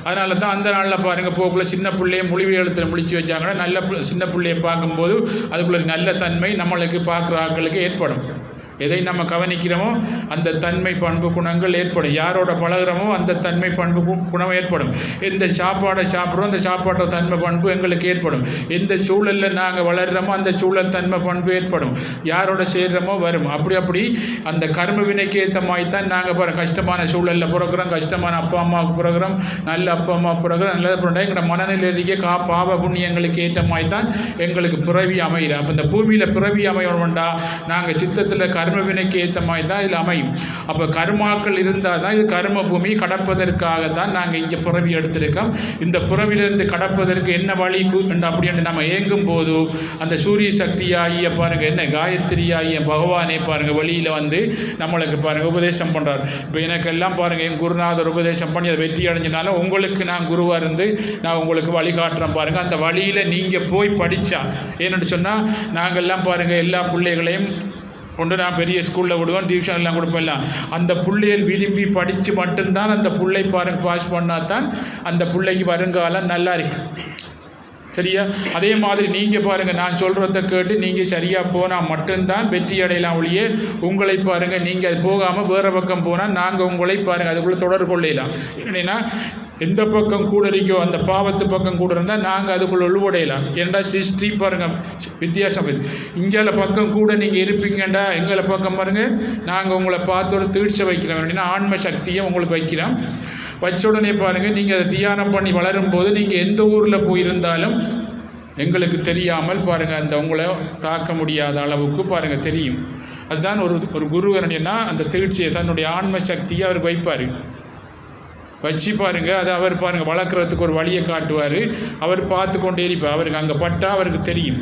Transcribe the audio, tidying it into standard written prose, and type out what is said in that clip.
அதனால தான் அந்த நாளில் பாருங்கள் போக்குள்ள சின்ன பிள்ளையை மொழிவு எழுத்தில் முழிச்சு வச்சாங்கன்னா நல்ல சின்ன பிள்ளையை பார்க்கும்போது அதுக்குள்ள நல்ல தன்மை நம்மளுக்கு பார்க்குற ஆட்களுக்கு ஏற்படும். எதை நம்ம கவனிக்கிறோமோ அந்த தன்மை பண்பு குணங்கள் ஏற்படும். யாரோட பழகிறோமோ அந்த தன்மை பண்பு குணம் ஏற்படும். எந்த சாப்பாடை சாப்பிட்றோம் அந்த சாப்பாட்டோட தன்மை பண்பு எங்களுக்கு ஏற்படும். எந்த சூழலில் நாங்கள் வளர்கிறோமோ அந்த சூழல் தன்மை பண்பு ஏற்படும். யாரோட சேர்கிறோமோ வரும். அப்படி அந்த கர்ம வினைக்கு ஏற்ற மாதிரி தான் நாங்கள் கஷ்டமான சூழலில் பிறக்கிறோம், கஷ்டமான அப்பா அம்மாவுக்கு பிறகுறோம், நல்ல அப்பா அம்மா பிறகுறோம், நல்லது பிறகு எங்களோட மனநிலையிலேயே பாவ புண்ணியங்களுக்கு ஏற்ற மாதிரி தான் எங்களுக்கு பிறவி அமைகிறோம். அப்போ இந்த பூமியில் பிறவி அமையணும்டா நாங்கள் சித்தத்தில் கர்ம வினைக்கு ஏற்ற மாதிரி தான் இதில் அமையும். அப்போ கர்மாக்கள் இருந்தால் தான் இது கர்ம பூமி கடப்பதற்காகத்தான் நாங்கள் இங்கே பிறவி எடுத்திருக்கோம். இந்த பிறவிலிருந்து கடப்பதற்கு என்ன வழி அப்படின்னு நம்ம ஏங்கும் போது அந்த சூரிய சக்தியாகிய பாருங்கள் என்ன காயத்ரியாகிய பகவானே பாருங்கள் வெளியில் வந்து நம்மளுக்கு பாருங்கள் உபதேசம் பண்ணுறார். இப்போ எனக்கெல்லாம் பாருங்கள் என் குருநாதர் உபதேசம் பண்ணி அதை வெற்றி அடைஞ்சனால உங்களுக்கு நான் குருவாக இருந்து நான் உங்களுக்கு வழிகாட்டுறேன் பாருங்கள். அந்த வழியில் நீங்கள் போய் படித்தா ஏன்னு சொன்னால் நாங்கள்லாம் பாருங்கள் எல்லா பிள்ளைகளையும் கொண்டு நான் பெரிய ஸ்கூலில் விடுவேன், டியூஷன் எல்லாம் கொடுப்பேன். அந்த பிள்ளைகள் விரும்பி படித்து மட்டும்தான் அந்த பிள்ளை பாருங்கள் பாஸ் பண்ணால் தான் அந்த பிள்ளைக்கு வருங்காலம் நல்லா இருக்கு. சரியா? அதே மாதிரி நீங்கள் பாருங்கள் நான் சொல்கிறத கேட்டு நீங்கள் சரியாக போனால் மட்டும்தான் வெற்றி அடையலாம் ஒழிய உங்களை பாருங்கள் நீங்கள் அது போகாமல் வேறு பக்கம் போனால் நாங்கள் உங்களை பாருங்கள் அதுக்குள்ளே தொடர்பு கொள்ளலாம். என்னென்னா எந்த பக்கம் கூட இருக்கோ அந்த பாவத்து பக்கம் கூட இருந்தால் நாங்கள் அதுக்குள்ளே உள்வடையலாம். ஏன்டா சிஸ்ட்ரி பாருங்கள் வித்தியாசம் இது. இங்கே பக்கம் கூட நீங்கள் இருப்பீங்கண்டா எங்களை பக்கம் பாருங்கள் நாங்கள் உங்களை பார்த்து ஒரு தீட்சை வைக்கிறோம். அப்படின்னா ஆன்ம சக்தியை உங்களுக்கு வைக்கிறோம். வச்ச உடனே பாருங்கள் நீங்கள் அதை தியானம் பண்ணி வளரும் போது நீங்கள் எந்த ஊரில் போயிருந்தாலும் எங்களுக்கு தெரியாமல் பாருங்கள் அந்த உங்களை தாக்க முடியாத அளவுக்கு பாருங்கள் தெரியும். அதுதான் ஒரு குரு என்னன்னா அந்த தீட்சையை தன்னுடைய ஆன்ம சக்தியை அவருக்கு வைப்பார். வச்சு பாருங்கள் அதை அவர் பாருங்கள் வளர்க்குறதுக்கு ஒரு வழியை காட்டுவார். அவர் பார்த்து கொண்டே இருப்பார். அவருக்கு அங்கே பட்டால் அவருக்கு தெரியும்.